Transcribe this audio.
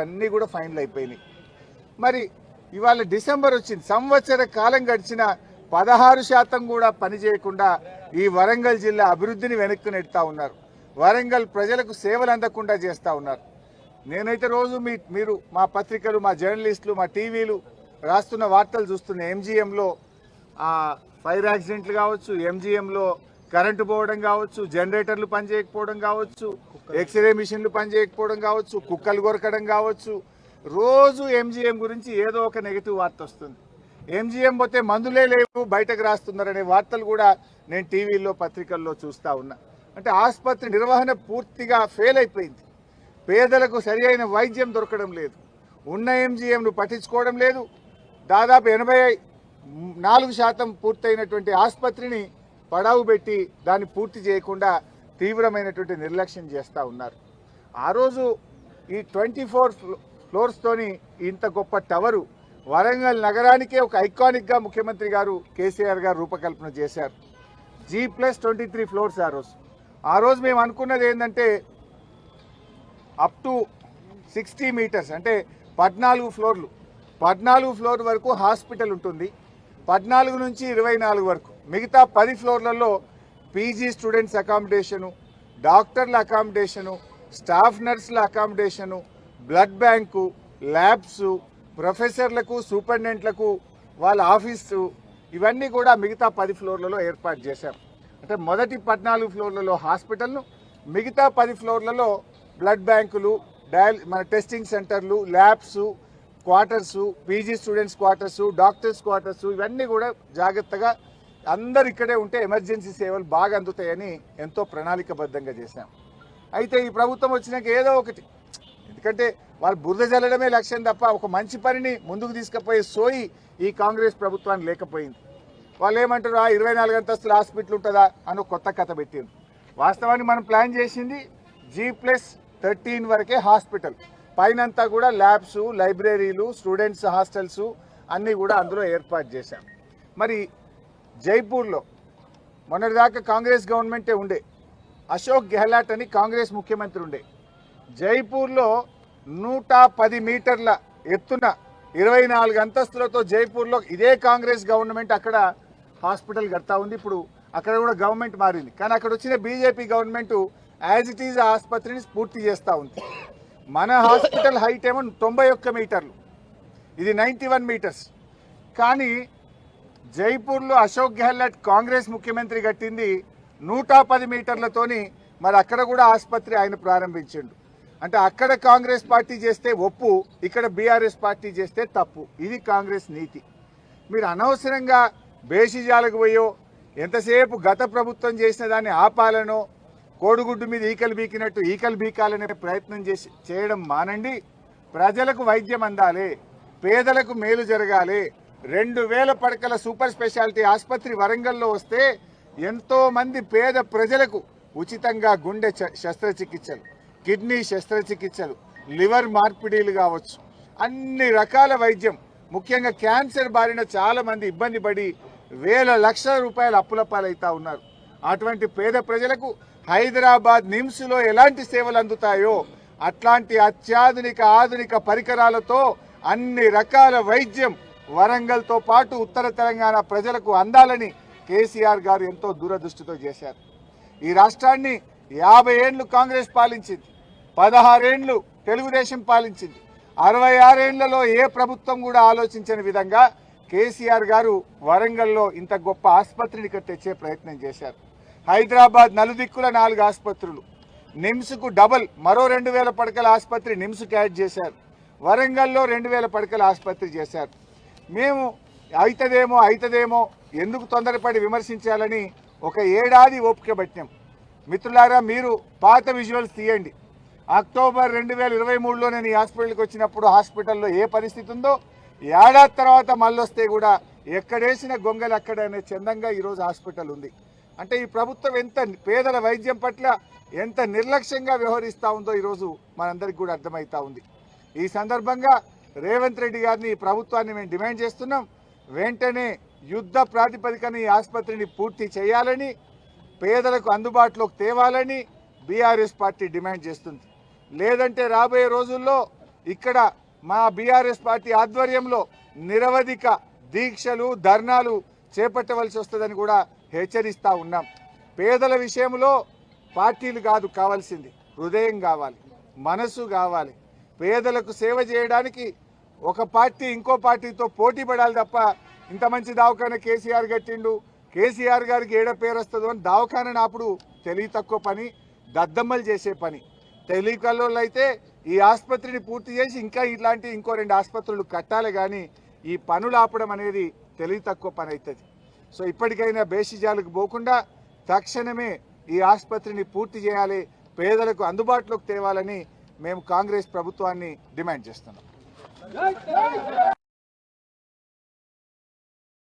అన్నీ కూడా ఫైనల్ అయిపోయినాయి. మరి ఇవాళ డిసెంబర్ వచ్చింది, సంవత్సర కాలం గడిచిన 16% కూడా పని చేయకుండా ఈ వరంగల్ జిల్లా అభివృద్ధిని వెనక్కి నెడతా ఉన్నారు. వరంగల్ ప్రజలకు సేవలు అందకుండా చేస్తూ ఉన్నారు. నేనైతే రోజు మీరు మా పత్రికలు, మా జర్నలిస్టులు, మా టీవీలు రాస్తున్న వార్తలు చూస్తున్న ఎంజీఎంలో ఫైర్ యాక్సిడెంట్లు కావచ్చు, ఎంజీఎంలో కరెంటు పోవడం కావచ్చు, జనరేటర్లు పనిచేయకపోవడం కావచ్చు, ఎక్స్రే మిషన్లు పనిచేయకపోవడం కావచ్చు, కుక్కలు కొరకడం కావచ్చు. రోజు ఎంజీఎం గురించి ఏదో ఒక నెగిటివ్ వార్త వస్తుంది. ఎంజీఎం పోతే మందులే లేవు బయటకు రాస్తున్నారనే వార్తలు కూడా నేను టీవీలో పత్రికల్లో చూస్తూ ఉన్నా. అంటే ఆసుపత్రి నిర్వహణ పూర్తిగా ఫెయిల్ అయిపోయింది. పేదలకు సరి అయిన వైద్యం దొరకడం లేదు. ఉన్న ఎంజీఎంను పట్టించుకోవడం లేదు. దాదాపు 84% పూర్తయినటువంటి ఆసుపత్రిని పడావు పెట్టి దాన్ని పూర్తి చేయకుండా తీవ్రమైనటువంటి నిర్లక్ష్యం చేస్తూ ఉన్నారు. ఆ రోజు ఈ 24 ఫ్లోర్స్తోని ఇంత గొప్ప టవరు వరంగల్ నగరానికే ఒక ఐకానిక్గా ముఖ్యమంత్రి గారు కేసీఆర్ గారు రూపకల్పన చేశారు. G+23 ఫ్లోర్స్ ఆ రోజు మేము అనుకున్నది ఏంటంటే అప్ టు 60 మీటర్స్ అంటే 14 ఫ్లోర్లు, 14 ఫ్లోర్ వరకు హాస్పిటల్ ఉంటుంది. 14 నుంచి 24 వరకు మిగతా 10 ఫ్లోర్లలో పీజీ స్టూడెంట్స్ అకామిడేషను, డాక్టర్ల అకామిడేషను, స్టాఫ్ నర్సుల అకామిడేషను, బ్లడ్ బ్యాంకు, ల్యాబ్స్, ప్రొఫెసర్లకు, సూపరింటెండెంట్లకు వాళ్ళ ఆఫీసు, ఇవన్నీ కూడా మిగతా 10 ఫ్లోర్లలో ఏర్పాటు చేశాం. అంటే మొదటి 14 ఫ్లోర్లలో హాస్పిటల్ను, మిగతా 10 ఫ్లోర్లలో బ్లడ్ బ్యాంకులు, మన టెస్టింగ్ సెంటర్లు, labs, quarters, PG students quarters, doctors quarters, ఇవన్నీ కూడా జాగ్రత్తగా అందరు ఇక్కడే ఉంటే ఎమర్జెన్సీ సేవలు బాగా అందుతాయని ఎంతో ప్రణాళికబద్ధంగా చేశాం. అయితే ఈ ప్రభుత్వం వచ్చినాక ఏదో ఒకటి, ఎందుకంటే వాళ్ళు బురద జల్లడమే లక్ష్యం తప్ప ఒక మంచి పనిని ముందుకు తీసుకుపోయే సోయి ఈ కాంగ్రెస్ ప్రభుత్వానికి లేకపోయింది. వాళ్ళు ఏమంటారు, 24 అంతస్తుల హాస్పిటల్ ఉంటుందా అని కొత్త కథ పెట్టింది. వాస్తవానికి మనం ప్లాన్ చేసింది G+13 వరకే హాస్పిటల్, పైనంతా కూడా ల్యాబ్స్, లైబ్రరీలు, స్టూడెంట్స్ హాస్టల్స్ అన్నీ కూడా అందులో ఏర్పాటు చేశాం. మరి జైపూర్లో మొన్నటిదాకా కాంగ్రెస్ గవర్నమెంటే ఉండే, అశోక్ గెహ్లాట్ అని కాంగ్రెస్ ముఖ్యమంత్రి ఉండే. జైపూర్లో 110 మీటర్ల ఎత్తున 24 అంతస్తులతో జైపూర్లో ఇదే కాంగ్రెస్ గవర్నమెంట్ అక్కడ హాస్పిటల్ కడతా ఉంది. ఇప్పుడు అక్కడ కూడా గవర్నమెంట్ మారింది, కానీ అక్కడ వచ్చిన BJP government as it is ఆసుపత్రిని పూర్తి చేస్తూ ఉంది. మన హాస్పిటల్ హైట్ ఏమో 91 మీటర్లు, ఇది 91 మీటర్స్. కానీ జైపూర్లో అశోక్ గెహ్లాట్ కాంగ్రెస్ ముఖ్యమంత్రి కట్టింది 110 మీటర్లతోని. మరి అక్కడ కూడా ఆసుపత్రి ఆయన ప్రారంభించిండు. అంటే అక్కడ కాంగ్రెస్ పార్టీ చేస్తే ఒప్పు, ఇక్కడ బీఆర్ఎస్ పార్టీ చేస్తే తప్పు. ఇది కాంగ్రెస్ నీతి. మీరు అనవసరంగా బేషిజాలకు పోయో ఎంతసేపు గత ప్రభుత్వం చేసిన దాన్ని ఆపాలనో, కోడిగుడ్డు మీద ఈకలు బీకినట్టు ఈకలు బీకాలనే ప్రయత్నం చేయడం మానండి. ప్రజలకు వైద్యం అందాలి, పేదలకు మేలు జరగాలి. 2000 పడకల సూపర్ స్పెషాలిటీ ఆసుపత్రి వరంగల్లో వస్తే ఎంతో మంది పేద ప్రజలకు ఉచితంగా గుండె శస్త్రచికిత్సలు, కిడ్నీ శస్త్రచికిత్సలు, లివర్ మార్పిడీలు కావచ్చు, అన్ని రకాల వైద్యం, ముఖ్యంగా క్యాన్సర్ బారిన చాలా మంది ఇబ్బంది పడి వేల లక్షల రూపాయల అప్పులపాలవుతా ఉన్నారు. అటువంటి పేద ప్రజలకు హైదరాబాద్ నిమ్స్లో ఎలాంటి సేవలు అందుతాయో అట్లాంటి అత్యాధునిక ఆధునిక పరికరాలతో అన్ని రకాల వైద్యం వరంగల్తో పాటు ఉత్తర తెలంగాణ ప్రజలకు అందాలని కేసీఆర్ గారు ఎంతో దూరదృష్టితో చేశారు. ఈ రాష్ట్రాన్ని 50 ఏళ్లు కాంగ్రెస్ పాలించింది, 16 ఏళ్లు తెలుగుదేశం పాలించింది. 66 ఏళ్లలో ఏ ప్రభుత్వం కూడా ఆలోచించని విధంగా కేసీఆర్ గారు వరంగల్లో ఇంత గొప్ప ఆసుపత్రిని ఇక్కడ తెచ్చే ప్రయత్నం చేశారు. హైదరాబాద్ నలుదిక్కుల 4 ఆసుపత్రులు, నిమ్స్కు డబల్ మరో 2000 పడకల ఆసుపత్రి నిమ్స్కి యాడ్ చేశారు. వరంగల్లో 2000 పడకల ఆసుపత్రి చేశారు. మేము అవుతుందేమో ఎందుకు తొందరపడి విమర్శించాలని ఒక ఏడాది ఓపిక పట్టినాం. మిత్రులారా, మీరు పాత విజువల్స్ తీయండి. అక్టోబర్ 2023లో నేను ఈ హాస్పిటల్కి వచ్చినప్పుడు హాస్పిటల్లో ఏ పరిస్థితి ఉందో, ఏడాది తర్వాత మళ్ళొస్తే కూడా ఎక్కడేసిన గొంగలు అక్కడనే చందంగా ఈరోజు హాస్పిటల్ ఉంది. అంటే ఈ ప్రభుత్వం ఎంత పేదల వైద్యం పట్ల ఎంత నిర్లక్ష్యంగా వ్యవహరిస్తూ ఉందో ఈరోజు మనందరికీ కూడా అర్థమవుతా ఉంది. ఈ సందర్భంగా రేవంత్ రెడ్డి గారిని, ఈ ప్రభుత్వాన్ని మేము డిమాండ్ చేస్తున్నాం. వెంటనే యుద్ధ ప్రాతిపదికన ఈ ఆసుపత్రిని పూర్తి చేయాలని, పేదలకు అందుబాటులోకి తేవాలని బీఆర్ఎస్ పార్టీ డిమాండ్ చేస్తుంది. లేదంటే రాబోయే రోజుల్లో ఇక్కడ మా బీఆర్ఎస్ పార్టీ ఆధ్వర్యంలో నిరవధిక దీక్షలు ధర్నాలు చేపట్టవలసి వస్తుందని కూడా హెచ్చరిస్తా ఉన్నాం. పేదల విషయంలో పార్టీలు కాదు కావాల్సింది, హృదయం కావాలి, మనసు కావాలి. పేదలకు సేవ చేయడానికి ఒక పార్టీ ఇంకో పార్టీతో పోటీ పడాలి తప్ప ఇంత మంచి దవాఖాన కేసీఆర్ కట్టిండు, కేసీఆర్ గారికి ఏడ పేరు వస్తుందో అని దవాఖాన నాపుడు తెలివి తక్కువ పని, దద్దమ్మలు చేసే పని. తెలివికల్లో అయితే ఈ ఆసుపత్రిని పూర్తి చేసి ఇంకా ఇట్లాంటి ఇంకో 2 ఆసుపత్రులు కట్టాలి, కానీ ఈ పనులు ఆపడం అనేది తెలివి తక్కువ పని అవుతుంది. సో ఇప్పటికైనా బేసిజాలకు పోకుండా తక్షణమే ఈ ఆసుపత్రిని పూర్తి చేయాలి, పేదలకు అందుబాటులోకి తేవాలని మేము కాంగ్రెస్ ప్రభుత్వాన్ని డిమాండ్ చేస్తున్నాం.